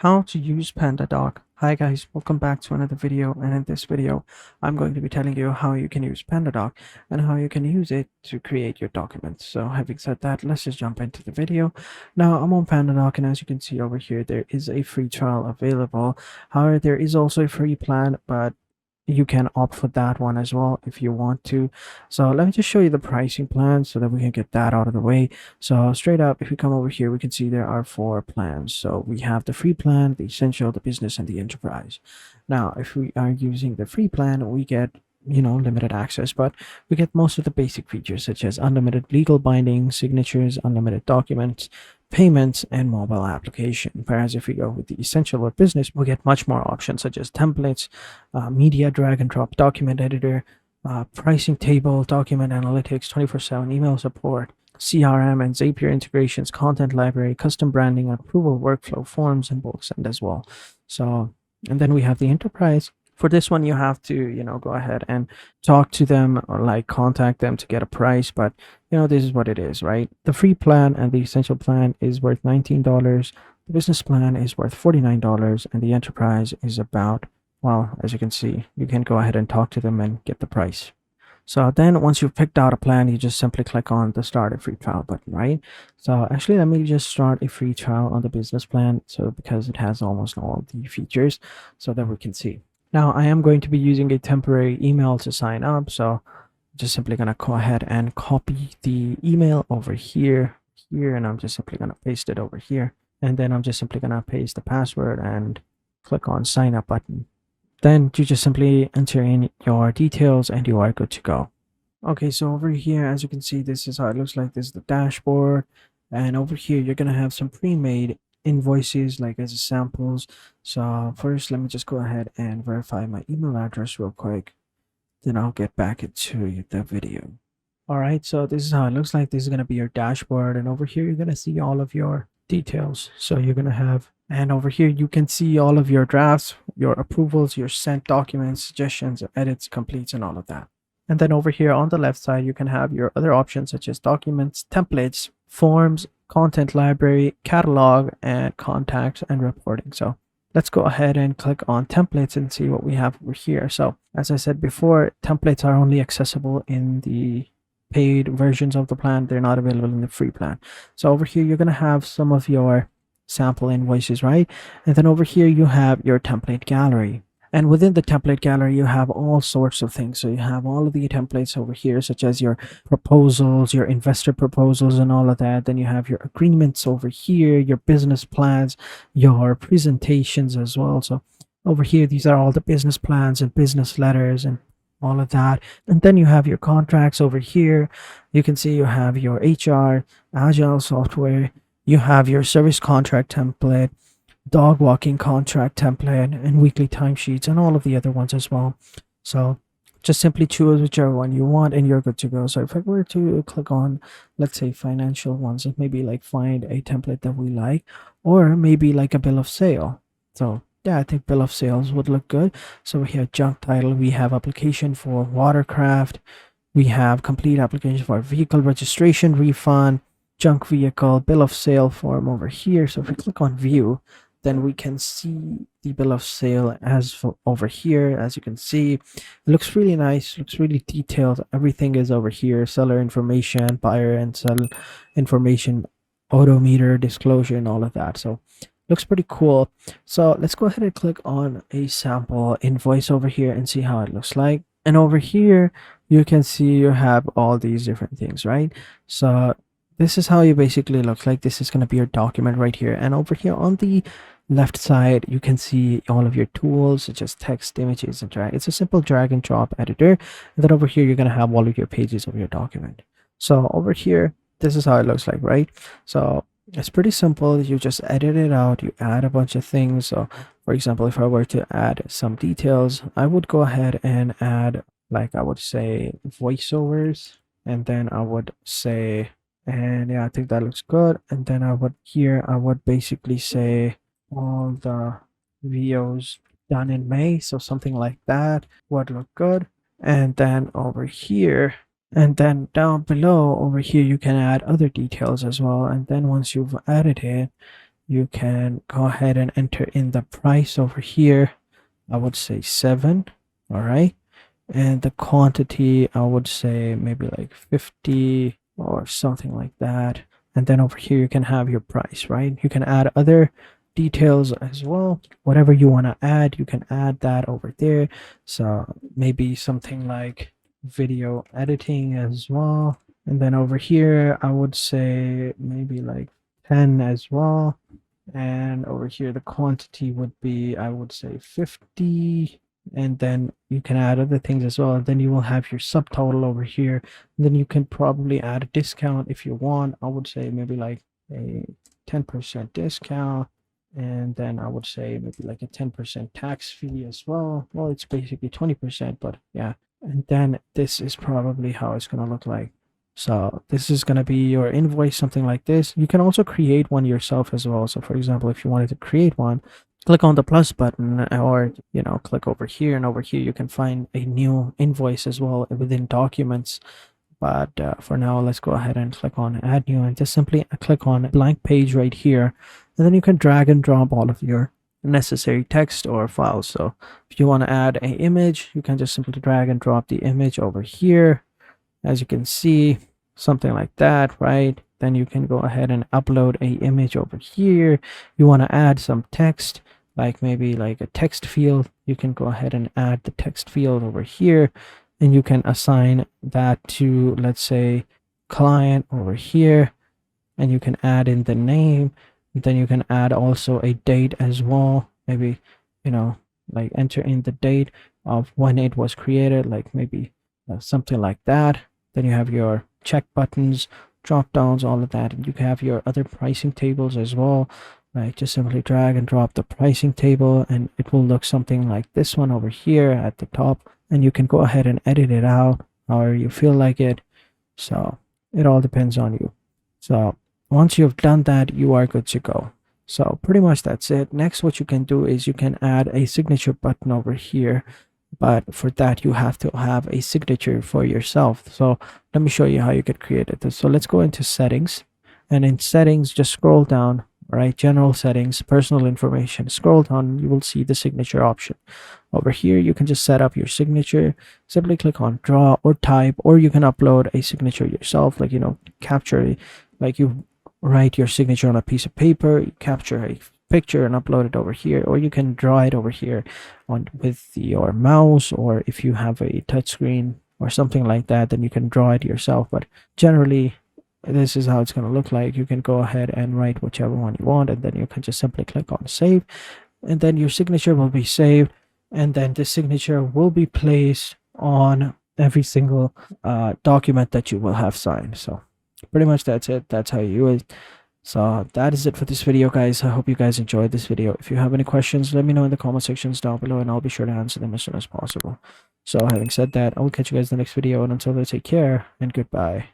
How to use Pandadoc. Hi guys, welcome back to another video, and in this video I'm going to be telling you how you can use Pandadoc and how you can use it to create your documents. So having said that, let's just jump into the video. Now I'm on Pandadoc, and as you can see over here there is a free trial available. However, there is also a free plan, but you can opt for that one as well if you want to. So let me just show you the pricing plan so that we can get that out of the way. So straight up, if we come over here, we can see there are 4 plans. So we have the free plan, the essential, the business, and the enterprise. Now if we are using the free plan, we get limited access, but we get most of the basic features such as unlimited legal binding, signatures, unlimited documents, payments, and mobile application. Whereas if we go with the essential or business, we get much more options such as templates, media drag and drop document editor, pricing table, document analytics, 24/7 email support, CRM and Zapier integrations, content library, custom branding, approval workflow, forms, and bulk send as well. So, and then we have the enterprise. For this one, you have to, go ahead and talk to them or like contact them to get a price. But, this is what it is, right? The free plan and the essential plan is worth $19. The business plan is worth $49. And the enterprise is about, well, as you can see, you can go ahead and talk to them and get the price. So then once you've picked out a plan, you just simply click on the start a free trial button, right? So actually, let me just start a free trial on the business plan. So because it has almost all the features so that we can see. Now I am going to be using a temporary email to sign up. So just simply going to go ahead and copy the email over here, and I'm just simply going to paste it over here. And then I'm just simply going to paste the password and click on sign up button. Then you just simply enter in your details and you are good to go. Okay, so over here, as you can see, this is how it looks like. This is the dashboard. And over here, you're going to have some pre-made invoices like as samples. So first, let me just go ahead and verify my email address real quick. Then I'll get back into the video. All right, so this is how it looks like. This is going to be your dashboard. And over here, you're going to see all of your details. So you're going to have, and over here, you can see all of your drafts, your approvals, your sent documents, suggestions, edits, completes, and all of that. And then over here on the left side, you can have your other options such as documents, templates, forms, content library, catalog, and contacts and reporting. So let's go ahead and click on templates and see what we have over here. So as I said before, templates are only accessible in the paid versions of the plan. They're not available in the free plan. So over here, you're going to have some of your sample invoices, right? And then over here, you have your template gallery. And within the template gallery, you have all sorts of things. So you have all of the templates over here, such as your proposals, your investor proposals, and all of that. Then you have your agreements over here, your business plans, your presentations as well. So over here, these are all the business plans and business letters and all of that. And then you have your contracts over here. You can see you have your HR, Agile software. You have your service contract template, dog walking contract template, and weekly timesheets, and all of the other ones as well. So just simply choose whichever one you want and you're good to go. So if I were to click on, let's say, financial ones, and maybe like find a template that we like, or maybe like a bill of sale. So yeah, I think bill of sales would look good. So we have junk title, we have application for watercraft, we have complete application for vehicle registration refund, junk vehicle, bill of sale form over here. So if we click on view, then we can see the bill of sale as for over here. As you can see, it looks really nice, looks really detailed. Everything is over here: seller information, buyer and seller information, odometer, disclosure, and all of that. So looks pretty cool. So let's go ahead and click on a sample invoice over here and see how it looks like. And over here, you can see you have all these different things, right? So this is how you basically look like. This is going to be your document right here. And over here on the left side, you can see all of your tools such as text, images, and drag. It's a simple drag and drop editor. And then over here, you're going to have all of your pages of your document. So over here, this is how it looks like, right? So it's pretty simple. You just edit it out. You add a bunch of things. So for example, if I were to add some details, I would go ahead and add, like I would say, voiceovers. And then I would say, and yeah, I think that looks good. And then I would basically say all the videos done in May. So something like that would look good. And then over here, and then down below over here, you can add other details as well. And then once you've added it, you can go ahead and enter in the price over here. I would say 7. All right. And the quantity, I would say maybe like 50 or something like that. And then over here, you can have your price, right? You can add other details as well. Whatever you want to add, you can add that over there. So maybe something like video editing as well. And then over here, I would say maybe like 10 as well. And over here, the quantity would be, I would say 50. And then you can add other things as well. And then you will have your subtotal over here. And then you can probably add a discount if you want. I would say maybe like a 10% discount. And then I would say maybe like a 10% tax fee as well. Well, it's basically 20%, but yeah. And then this is probably how it's going to look like. So this is going to be your invoice, something like this. You can also create one yourself as well. So for example, if you wanted to create one, click on the plus button, or click over here, and over here you can find a new invoice as well within documents. But for now, let's go ahead and click on add new, and just simply click on blank page right here, and then you can drag and drop all of your necessary text or files. So if you want to add an image, you can just simply drag and drop the image over here, as you can see, something like that, right? Then you can go ahead and upload a image over here. You want to add some text, like maybe like a text field. You can go ahead and add the text field over here, and you can assign that to, let's say, client over here, and you can add in the name. And then you can add also a date as well. Maybe, like enter in the date of when it was created, like maybe something like that. Then you have your check buttons, drop downs, all of that, and you can have your other pricing tables as well. Right, just simply drag and drop the pricing table, and it will look something like this one over here at the top. And you can go ahead and edit it out however you feel like it. So it all depends on you. So once you've done that, you are good to go. So pretty much that's it. Next, what you can do is you can add a signature button over here. But for that, you have to have a signature for yourself. So let me show you how you could create it. So let's go into settings, and in settings, just scroll down, right? General settings, personal information, scroll down, you will see the signature option. Over here, you can just set up your signature. Simply click on draw or type, or you can upload a signature yourself, like, capture, like you write your signature on a piece of paper, you capture a picture and upload it over here, or you can draw it over here with your mouse, or if you have a touchscreen or something like that, then you can draw it yourself. But generally, this is how it's going to look like. You can go ahead and write whichever one you want, and then you can just simply click on save, and then your signature will be saved, and then the signature will be placed on every single document that you will have signed. So pretty much that's it. That's how you do it. So that is it for this video, guys. I hope you guys enjoyed this video. If you have any questions, let me know in the comment sections down below, and I'll be sure to answer them as soon as possible. So having said that, I will catch you guys in the next video, and until then, take care and goodbye.